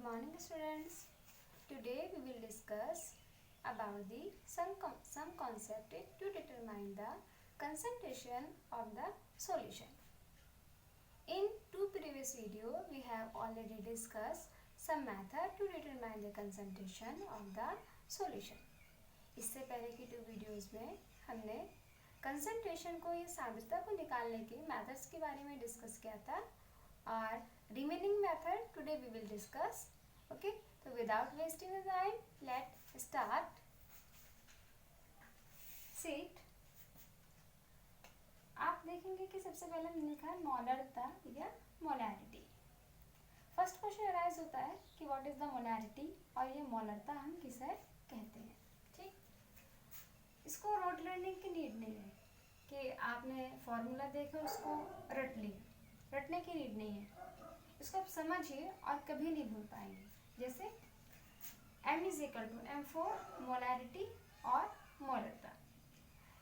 Good morning, students. Today we will discuss about the some concept to determine the concentration of the solution. In two previous video we have already discussed some method to determine the concentration of the solution. इससे पहले की दो videos में हमने concentration को या सांद्रता को निकालने के मेथड्स के बारे में डिस्कस किया था और remaining method today we will discuss. Okay, तो without wasting the time let start. सीट आप देखेंगे कि सबसे पहले हमने लिखा है मोलरता या मोलैरिटी. फर्स्ट क्वेश्चन अराइज होता है कि व्हाट इज द मोलैरिटी और ये मोलरता हम किसे कहते हैं. ठीक, इसको रोट लर्निंग की नीड नहीं है कि आपने फॉर्मूला देखा उसको रट लिया. रटने की नीड नहीं है, इसको आप समझिए और कभी नहीं भूल पाएंगे. जैसे m is equal to m for molarity और मोलरता,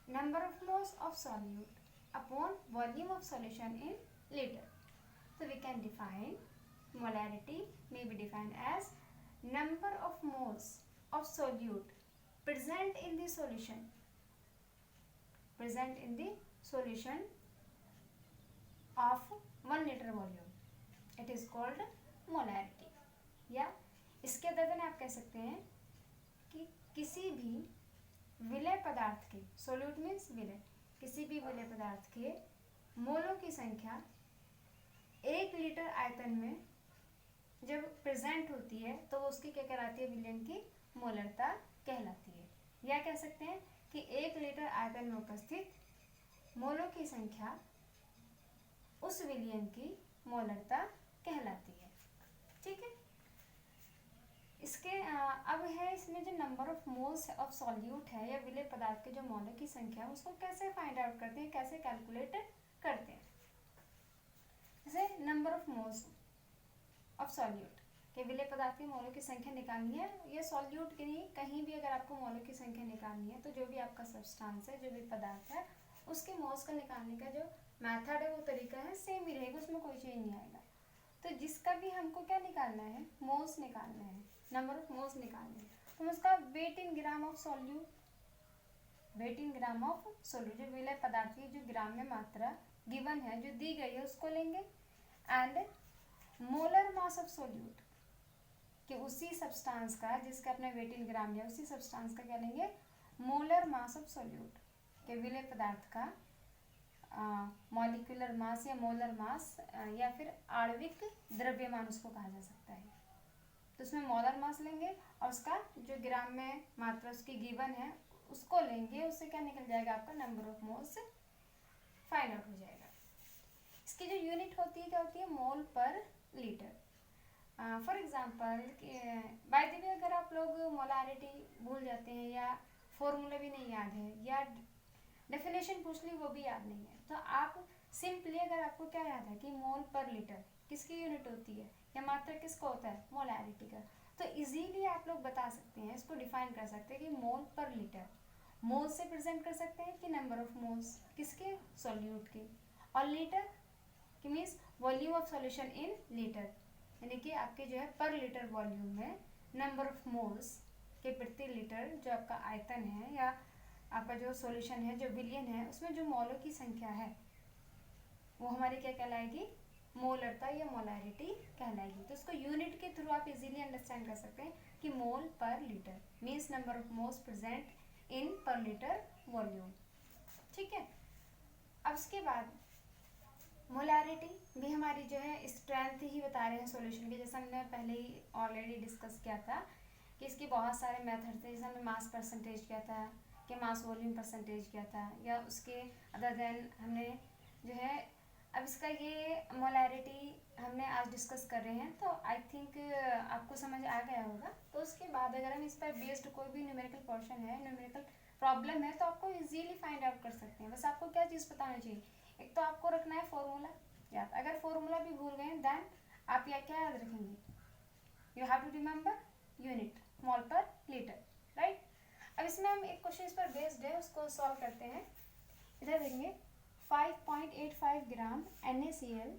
number of moles of solute upon volume of solution in litre. So we can define molarity may be defined as number of moles of solute present in the solution of 1 liter volume. It is called molarity. या इसके other than आप कह सकते हैं कि किसी भी विलय पदार्थ के, सोल्यूट मीन्स विलय, किसी भी विलय पदार्थ के मोलों की संख्या 1 लीटर आयतन में जब प्रेजेंट होती है तो उसकी क्या कहलाती है, विलयन की मोलरता कहलाती है. या कह सकते हैं कि 1 लीटर आयतन में उपस्थित मोलों की संख्या उस विलयन की मोलरता कहलाती है. ठीक है, इसके अब है इसमें जो number of moles of solute है या विलय पदार्थ के जो मोलों की संख्या है उसको कैसे फाइंड आउट करते हैं, कैसे कैलकुलेट करते हैं. जैसे number of moles of solute के विलय पदार्थ के मोलों की संख्या निकालनी है, या सॉल्यूट के नहीं, कहीं भी अगर आपको मोलों की संख्या निकालनी है तो जो भी आपका सब्सटेंस है, जो भी पदार्थ है, उसके मोल्स का निकालने का जो मेथड है वो तरीका है सेम ही रहेगा, उसमें कोई चेंज नहीं आएगा. तो जिसका भी हमको क्या निकालना है, मोल्स निकालना है, नंबर ऑफ मोल्स निकालना है, तो हम उसका weight in gram of solute, weight in gram of solute, जो विलय पदार्थ की जो ग्राम में मात्रा गिवन है, जो दी गई है, उसको लेंगे. And molar mass of solute कि उसी सब्सटेंस का जिसका अपने वेट इन ग्राम लिया, उसी सब्सटेंस का क्या लेंगे, मोलर मास ऑफ सोल्यूट के विलय पदार्थ का मॉलिक्यूलर मास या मोलर मास या फिर आणविक द्रव्यमान उसको कहा जा सकता है. तो उसमें मोलर मास लेंगे और उसका जो ग्राम में मात्रा उसकी गिवन है उसको लेंगे, उससे क्या निकल जाएगा, आपका number of moles find out हो जाएगा. इसकी जो यूनिट होती है क्या होती है, मोल per litre. For example by the way अगर आप लोग मोलारिटी भूल जाते हैं या फॉर्मूला भी नहीं याद है या डेफिनेशन पूछ ली वो भी याद नहीं है, तो आप सिंपली अगर आपको क्या याद है कि मोल पर लीटर किसकी यूनिट होती है या मात्रा किसका होता है, मोलैरिटी का, तो इजीली आप लोग बता सकते हैं, इसको डिफाइन कर सकते हैं कि मोल पर लीटर, मोल से प्रेजेंट कर सकते हैं कि नंबर ऑफ मोल्स किसके, सॉल्यूट के, और लीटर कि means volume of solution in litre, यानी कि आपके जो है पर लीटर वॉल्यूम में नंबर ऑफ मोल्स के प्रति लीटर जो आपका आयतन है या आपका जो सॉल्यूशन है, जो विलयन है, उसमें जो मोलों की संख्या है वो हमारी क्या कहलाएगी, मोलरता या मोलैरिटी कहलाएगी. तो इसको यूनिट के थ्रू आप इजीली अंडरस्टैंड कर सकते हैं कि मोल per litre means number of moles present in पर लीटर वॉल्यूम. ठीक है, अब इसके बाद मोलैरिटी भी हमारी जो है स्ट्रेंथ ही बता रहे हैं सॉल्यूशन की. जैसा हमने पहले ही ऑलरेडी डिस्कस किया था कि इसके बहुत सारे मेथड थे. जैसे हमने मास परसेंटेज किया था कि मास वॉल्यूम परसेंटेज किया था, या उसके अदर देन हमने जो है अब इसका ये मोलैरिटी हमने आज डिस्कस कर रहे हैं, तो आई थिंक आपको समझ आ गया होगा. तो उसके बाद अगर हम इस पर बेस्ड कोई भी न्यूमेरिकल पोर्शन है, न्यूमेरिकल प्रॉब्लम है, तो आपको इजीली फाइंड आउट कर सकते हैं. बस आपको क्या चीज़ पता होनी चाहिए, एक तो आपको रखना है फॉर्मूला याद. अगर फॉर्मूला भी भूल गए देन आप या क्या याद रखेंगे, you have to remember unit mole per litre, right. अब इसमें हम एक क्वेश्चन इस पर बेस्ड है, उसको सॉल्व करते हैं. इधर देखेंगे 5.85 ग्राम NaCl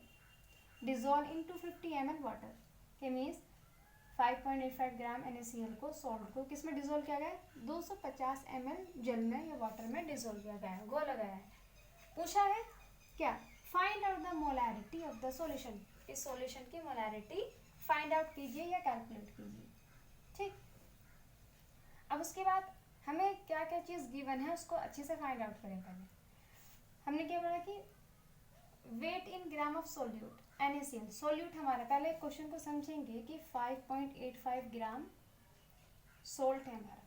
dissolved in 250 ml water, के मीन्स 5.85 ग्राम NaCl को सॉल्ट को किस में डिजोल्व किया गया है? 250 ml जल में या वाटर में डिजोल्व किया गया है, घोला गया है। पूछा है क्या? Find out the molarity of the solution. इस सॉल्यूशन की मोलैरिटी फाइंड आउट कीजिए या कैलकुलेट कीजिए। ठीक, अब उसके बाद हमें क्या क्या चीज़ गिवन है उसको अच्छे से फाइंड आउट करें। पहले हमने क्या बोला कि weight in gram of solute NaCl। Solute हमारा, पहले क्वेश्चन को समझेंगे कि 5.85 ग्राम सोल्ट है हमारा,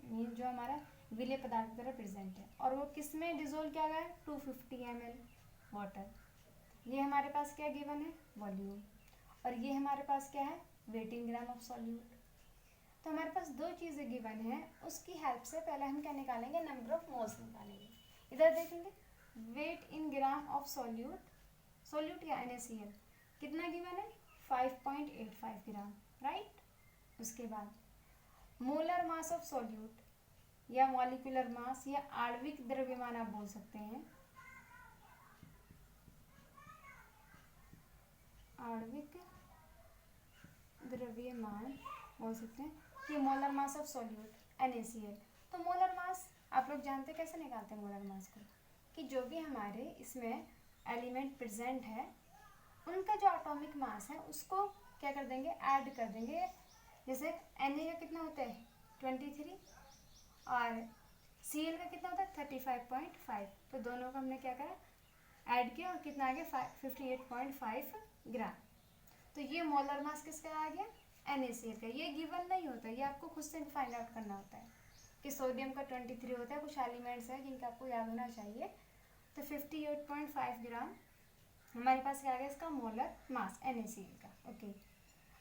मीन जो हमारा विलेय पदार्थ की तरह प्रेजेंट है, और वो किस में डिजोल्व किया गया है? 250 ml वाटर। ये हमारे पास क्या गिवन है? वॉल्यूम। और ये हमारे पास क्या है? Weight in gram of solute. तो हमारे पास दो चीज़ें गिवन है, उसकी हेल्प से पहले हम क्या निकालेंगे? नंबर ऑफ मोल्स निकालेंगे। इधर देखेंगे weight in gram of solute, solute या NaCl कितना गिवन है? 5.85 ग्राम, राइट। उसके बाद मोलर मास ऑफ सोल्यूट या मॉलिक्यूलर मास या आणविक द्रव्यमान आप बोल सकते हैं, आणविक द्रव्यमान बोल सकते हैं कि molar mass of solute NaCl। तो मोलर मास आप लोग जानते कैसे निकालते हैं मोलर मास को? कि जो भी हमारे इसमें एलिमेंट प्रेजेंट है उनका जो एटॉमिक मास है उसको क्या कर देंगे? ऐड कर देंगे। जैसे Na का कितना होता है? 23 और Cl का कितना होता है? 35.5। तो दोनों का हमने क्या करा? ऐड किया और कितना आ गया? 58.5 ग्राम। तो ये मोलर मास किसका आ गया? NaCl का। ये गिवन नहीं होता, ये आपको खुद से फाइंड आउट करना होता है कि सोडियम का 23 होता है, कुछ एलिमेंट्स हैं जिनका आपको याद होना चाहिए। तो 58.5 ग्राम हमारे पास क्या आ गया इसका मोलर मास NaCl का। ओके,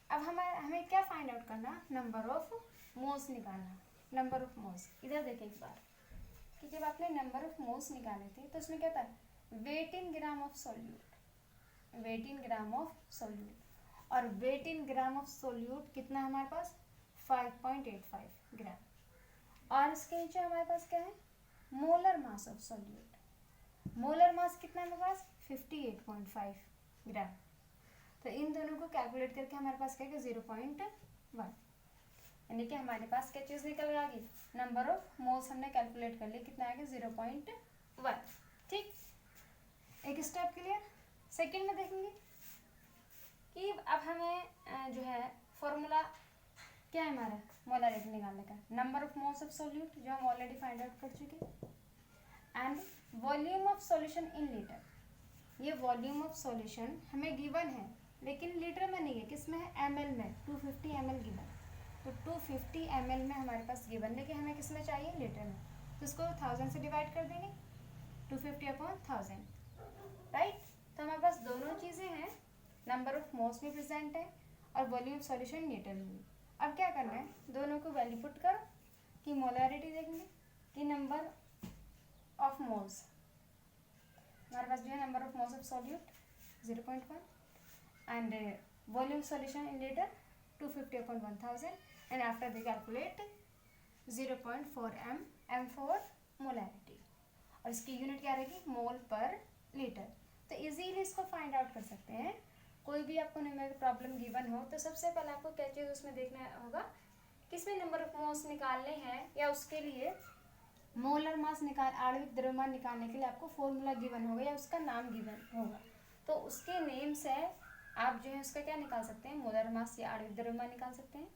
अब हमें क्या फाइंड आउट करना? नंबर ऑफ मोल्स निकालना। नंबर ऑफ मोल्स इधर देखें एक बार कि जब आपने नंबर ऑफ मोल्स निकाले थे तो उसमें क्या था? Weight in gram of solute, weight in gram of solute, और weight in gram of solute कितना हमारे पास? 5.85 ग्राम। और इसके नीचे हमारे पास क्या है? Molar mass of solute. Molar mass कितना है हमारे पास? 58.5 ग्राम। तो इन दोनों को कैलकुलेट करके हमारे पास क्या है? 0.1, यानी कि हमारे पास क्या चीज़ निकल आ गई? नंबर ऑफ मोल्स हमने कैलकुलेट कर लिया, कितना आएगा? 0.1। ठीक, एक स्टेप क्लियर। सेकंड में देखेंगे कि अब हमें जो है फॉर्मूला क्या है हमारा मोलैरिटी निकालने का? Number of moles of solute जो हम ऑलरेडी फाइंड आउट कर चुके, and volume of solution in litre. ये वॉल्यूम ऑफ सॉल्यूशन हमें गिवन है लेकिन लीटर में नहीं है, किस में है? ml में। 250 ml गिवन। तो 250 ml में हमारे पास गिवन, लेकिन हमें किस में चाहिए? लीटर में। तो इसको 1000 से डिवाइड कर देंगे, 250/1000, राइट। तो हमारे पास दोनों चीज़ें हैं, नंबर ऑफ मोल्स भी प्रेजेंट है और वॉल्यूम ऑफ सॉल्यूशन लीटर में भी। अब क्या करना है? दोनों को वैल्यू पुट करो कि मोलैरिटी देखेंगे कि नंबर ऑफ मोल्स हमारे पास जो है number of moles of solute 0.1 and volume solution in liter 250/1000, and after they calculate 0.4 m for molarity, और इसकी यूनिट क्या रहेगी? मोल पर लीटर। तो इजीली इसको फाइंड आउट कर सकते हैं। कोई भी आपको न्यूमेरिकल प्रॉब्लम गिवन हो तो सबसे पहले आपको क्या चीज़ उसमें देखना होगा? किसमें नंबर ऑफ मोल्स निकालने हैं, या उसके लिए मोलर मास आणविक द्रव्यमान निकालने के लिए आपको फॉर्मूला गिवन होगा या उसका नाम गिवन होगा। तो उसके नेम से आप जो है उसका क्या निकाल सकते हैं? मोलर मास या आणविक द्रव्यमान निकाल सकते हैं।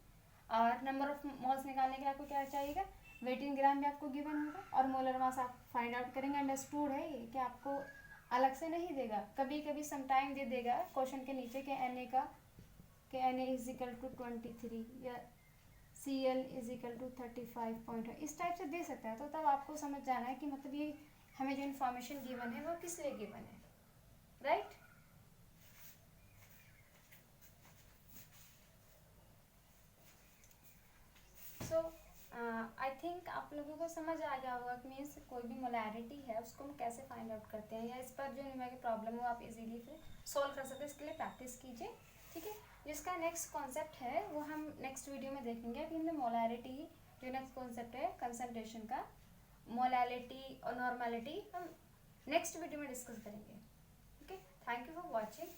और नंबर ऑफ मोल्स निकालने के लिए आपको क्या चाहिएगा? वेट इन ग्राम में आपको गिवन होगा, और मोलर मास आप फाइंड आउट करेंगे। अंडरस्टूड है ये कि आपको अलग से नहीं देगा, कभी कभी समटाइम दे देगा क्वेश्चन के नीचे के Na का कि Na = 23 या Cl = 35 इस टाइप से दे सकता है। तो तब आपको समझ जाना है कि मतलब ये हमें जो इन्फॉर्मेशन गिवन है वो किस लिए गिवन है, राइट। सो आई थिंक आप लोगों को समझ आ गया होगा कि मीन्स कोई भी मोलैरिटी है उसको हम कैसे फाइंड आउट करते हैं, या इस पर जो न्यूमेरिकल प्रॉब्लम हो आप इजीली फिर सॉल्व कर सकते हैं। इसके लिए प्रैक्टिस कीजिए, ठीक है। जिसका नेक्स्ट कॉन्सेप्ट है वो हम नेक्स्ट वीडियो में देखेंगे। अभी हमने मोलैरिटी जो नेक्स्ट कॉन्सेप्ट है कंसंट्रेशन का, मोलैरिटी और नॉर्मैलिटी हम नेक्स्ट वीडियो में डिस्कस करेंगे। Okay, thank you for watching.